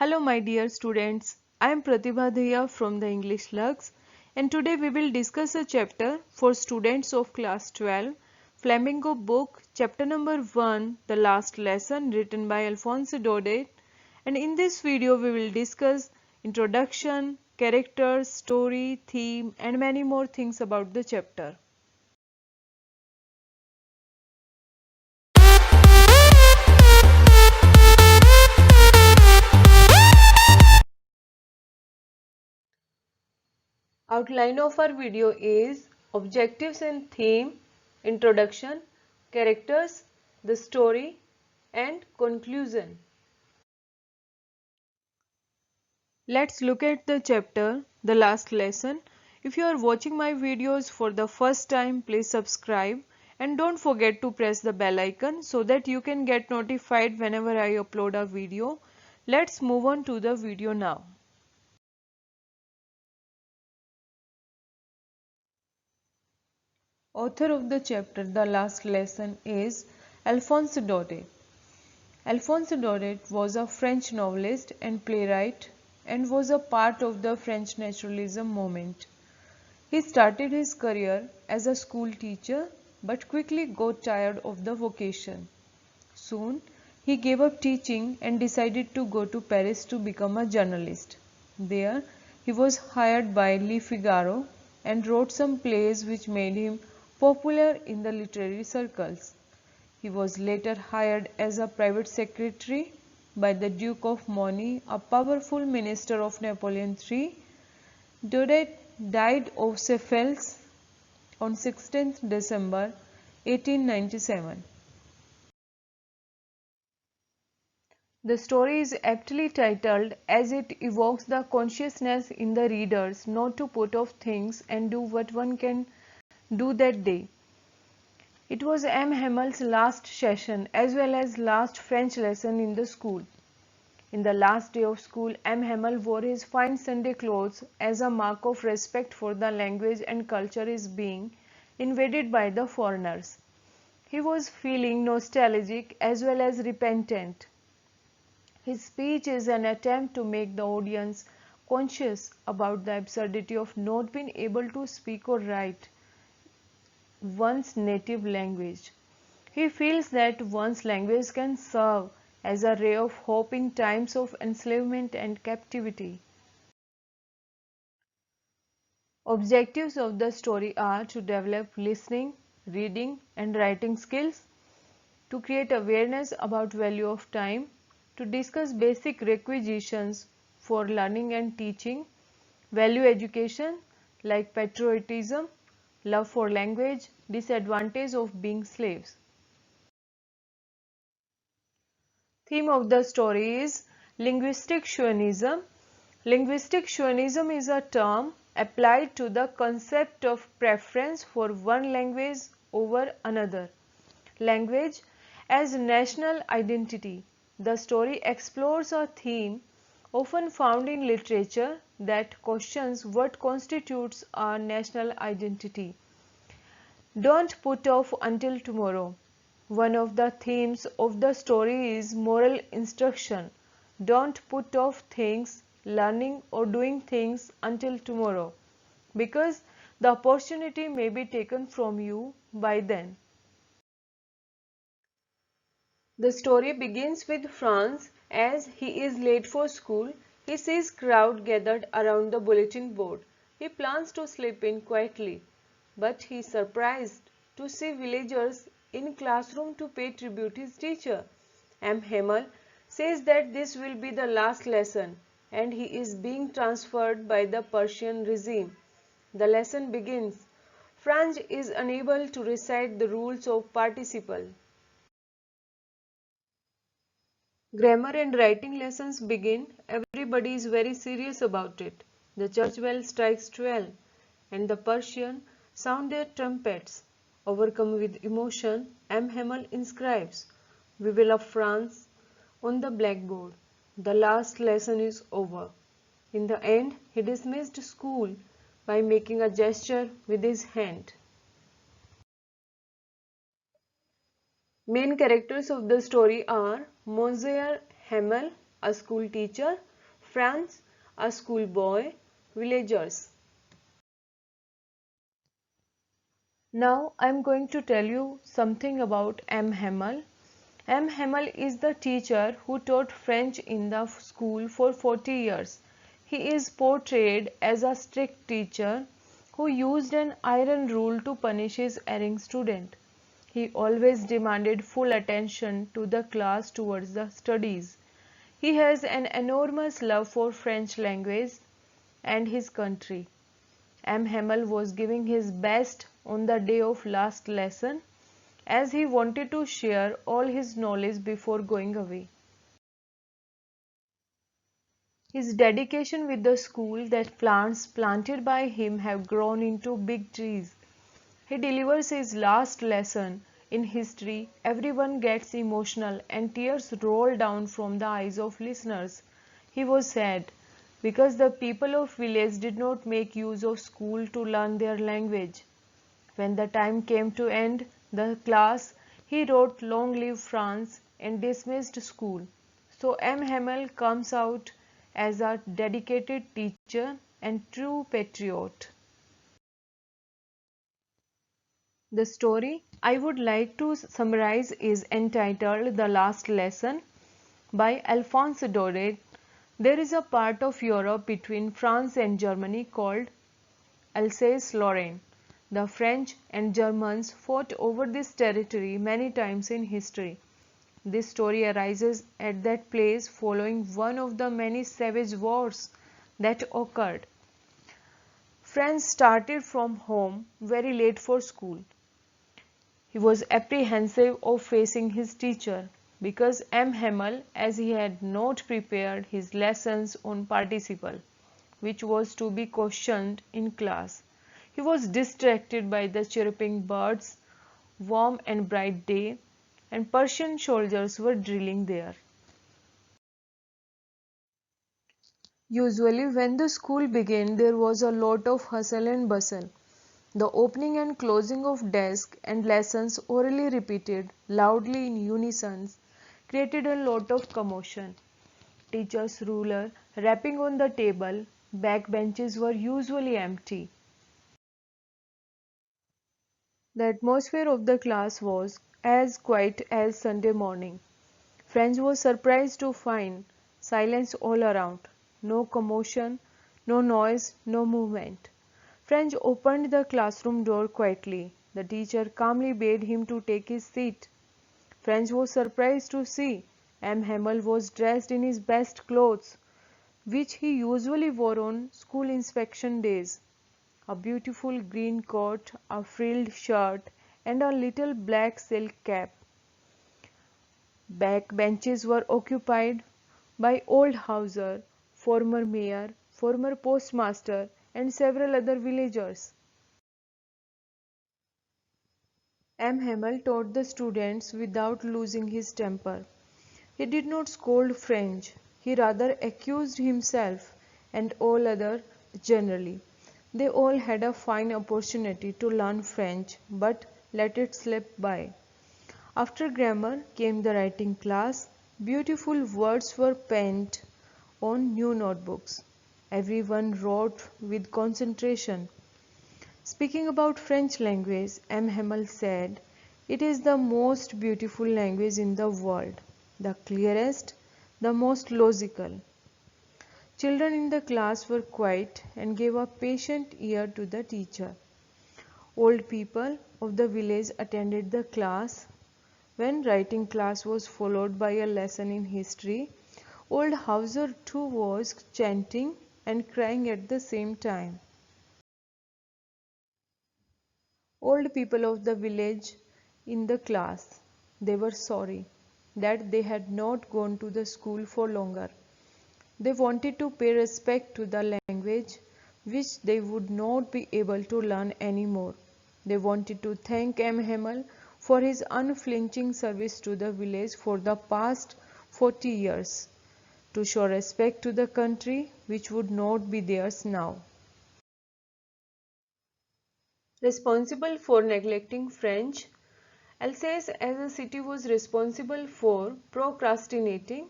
Hello my dear students, I am Pratibha Dhaya from the English Lux and today we will discuss a chapter for students of class 12, Flamingo book, chapter number 1, The Last Lesson, written by Alphonse Daudet, and in this video we will discuss introduction, characters, story, theme and many more things about the chapter. Outline of our video is objectives and theme, introduction, characters, the story and conclusion. Let's look at the chapter, the last lesson. If you are watching my videos for the first time, please subscribe and don't forget to press the bell icon so that you can get notified whenever I upload a video. Let's move on to the video now. Author of the chapter The Last Lesson is Alphonse Daudet. Alphonse Daudet was a French novelist and playwright and was a part of the French naturalism movement. He started his career as a school teacher but quickly got tired of the vocation. Soon, he gave up teaching and decided to go to Paris to become a journalist. There, he was hired by Le Figaro and wrote some plays which made him popular in the literary circles. He was later hired as a private secretary by the Duke of Morny, a powerful minister of Napoleon III. Daudet died of syphilis on 16th December 1897. The story is aptly titled as it evokes the consciousness in the readers not to put off things and do what one can do that day. It was M. Hamel's last session as well as last French lesson in the school. In the last day of school, M. Hamel wore his fine Sunday clothes as a mark of respect for the language and culture is being invaded by the foreigners. He was feeling nostalgic as well as repentant. His speech is an attempt to make the audience conscious about the absurdity of not being able to speak or write one's native language. He feels that one's language can serve as a ray of hope in times of enslavement and captivity. Objectives of the story are to develop listening, reading and writing skills, to create awareness about value of time, to discuss basic requisitions for learning and teaching, value education like patriotism, love for language, disadvantage of being slaves. Theme of the story is linguistic chauvinism. Linguistic chauvinism is a term applied to the concept of preference for one language over another. Language as national identity. The story explores a theme often found in literature that questions what constitutes a national identity. Don't put off until tomorrow. One of the themes of the story is moral instruction. Don't put off things, learning or doing things until tomorrow, because the opportunity may be taken from you by then. The story begins with Franz. As he is late for school, he sees crowd gathered around the bulletin board. He plans to slip in quietly, but he is surprised to see villagers in classroom to pay tribute his teacher. M. Hamel says that this will be the last lesson and he is being transferred by the Persian regime. The lesson begins. Franz is unable to recite the rules of participle. Grammar and writing lessons begin. Everybody is very serious about it. The church bell strikes 12 and the Persian sound their trumpets. Overcome with emotion, M. Hamel inscribes, "We will of France" on the blackboard. The last lesson is over. In the end, he dismissed school by making a gesture with his hand. Main characters of the story are Monsieur Hamel, a school teacher, France, a schoolboy, villagers. Now I am going to tell you something about M. Hamel. M. Hamel is the teacher who taught French in the school for 40 years. He is portrayed as a strict teacher who used an iron rule to punish his erring student. He always demanded full attention to the class towards the studies. He has an enormous love for French language and his country. M. Hamel was giving his best on the day of last lesson as he wanted to share all his knowledge before going away. His dedication with the school that plants planted by him have grown into big trees. He delivers his last lesson in history. Everyone gets emotional and tears roll down from the eyes of listeners. He was sad because the people of village did not make use of school to learn their language. When the time came to end the class, he wrote "Long live France" and dismissed school. So M. Hamel comes out as a dedicated teacher and true patriot. The story I would like to summarize is entitled "The Last Lesson" by Alphonse Daudet. There is a part of Europe between France and Germany called Alsace-Lorraine. The French and Germans fought over this territory many times in history. This story arises at that place following one of the many savage wars that occurred. Franz started from home very late for school. He was apprehensive of facing his teacher because M. Hamel, as he had not prepared his lessons on participle, which was to be questioned in class. He was distracted by the chirping birds, warm and bright day, and Persian soldiers were drilling there. Usually when the school began there was a lot of hustle and bustle. The opening and closing of desks and lessons orally repeated loudly in unison created a lot of commotion. Teacher's ruler rapping on the table, back benches were usually empty. The atmosphere of the class was as quiet as Sunday morning. Franz was surprised to find silence all around. No commotion, no noise, no movement. Franz opened the classroom door quietly. The teacher calmly bade him to take his seat. Franz was surprised to see M. Hamel was dressed in his best clothes, which he usually wore on school inspection days. A beautiful green coat, a frilled shirt, and a little black silk cap. Back benches were occupied by old Hauser, former mayor, former postmaster, and several other villagers. M. Hamel taught the students without losing his temper. He did not scold French, he rather accused himself and all others generally. They all had a fine opportunity to learn French, but let it slip by. After grammar came the writing class. Beautiful words were penned on new notebooks. Everyone wrote with concentration. Speaking about French language, M. Hamel said, "It is the most beautiful language in the world, the clearest, the most logical." Children in the class were quiet and gave a patient ear to the teacher. Old people of the village attended the class. When writing class was followed by a lesson in history, old Hauser too was chanting and crying at the same time. Old people of the village in the class, they were sorry that they had not gone to the school for longer. They wanted to pay respect to the language which they would not be able to learn anymore. They wanted to thank M. Hamel for his unflinching service to the village for the past 40 years, to show respect to the country which would not be theirs now. Responsible for neglecting French, Alsace as a city was responsible for procrastinating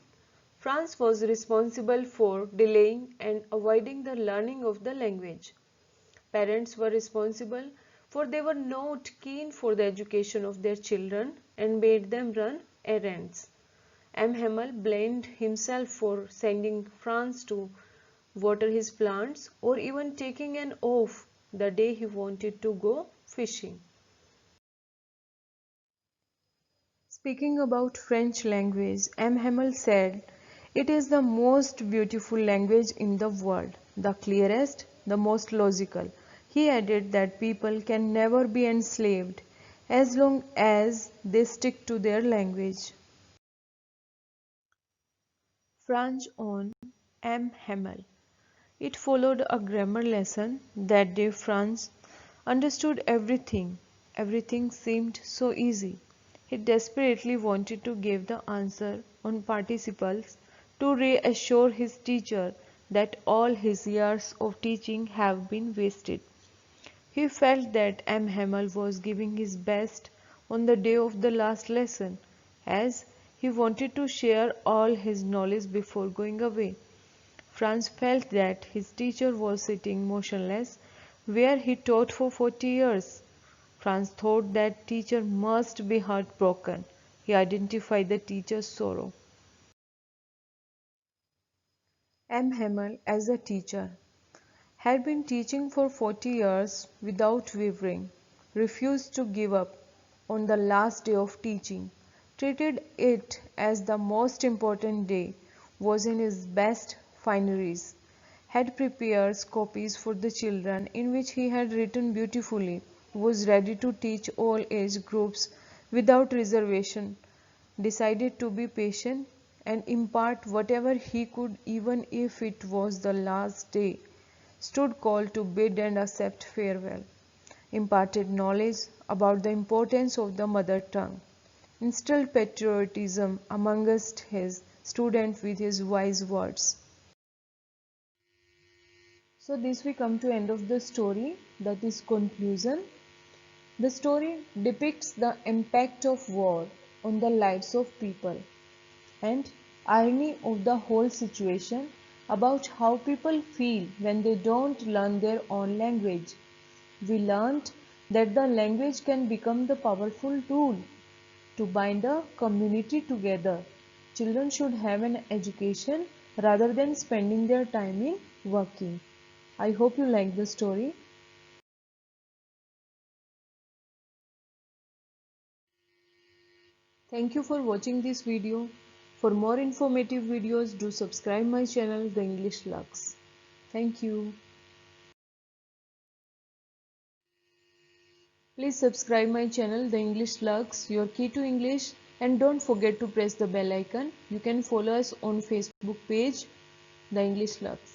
France was responsible for delaying and avoiding the learning of the language. Parents were responsible for they were not keen for the education of their children and made them run errands. M. Hamel blamed himself for sending Franz to water his plants or even taking an off the day he wanted to go fishing. Speaking about French language, M. Hamel said, "It is the most beautiful language in the world, the clearest, the most logical." He added that people can never be enslaved as long as they stick to their language. French on M. Hamel. It followed a grammar lesson. That day Franz understood everything. Everything seemed so easy. He desperately wanted to give the answer on participles to reassure his teacher that all his years of teaching have been wasted. He felt that M. Hamel was giving his best on the day of the last lesson, as he wanted to share all his knowledge before going away. Franz felt that his teacher was sitting motionless where he taught for 40 years. Franz thought that teacher must be heartbroken. He identified the teacher's sorrow. M. Hamel, as a teacher, had been teaching for 40 years without wavering, refused to give up on the last day of teaching, treated it as the most important day, was in his best fineries, had prepared copies for the children in which he had written beautifully, was ready to teach all age groups without reservation, decided to be patient and impart whatever he could even if it was the last day, stood called to bid and accept farewell, imparted knowledge about the importance of the mother tongue, instilled patriotism amongst his students with his wise words. So this we come to end of the story, that is conclusion. The story depicts the impact of war on the lives of people and irony of the whole situation about how people feel when they don't learn their own language. We learned that the language can become the powerful tool to bind a community together. Children should have an education rather than spending their time in working. I hope you like the story. Thank you for watching this video. For more informative videos, do subscribe my channel, The English Lux. Thank you. Please subscribe my channel, The English Lux, your key to English, and don't forget to press the bell icon. You can follow us on Facebook page, The English Lux.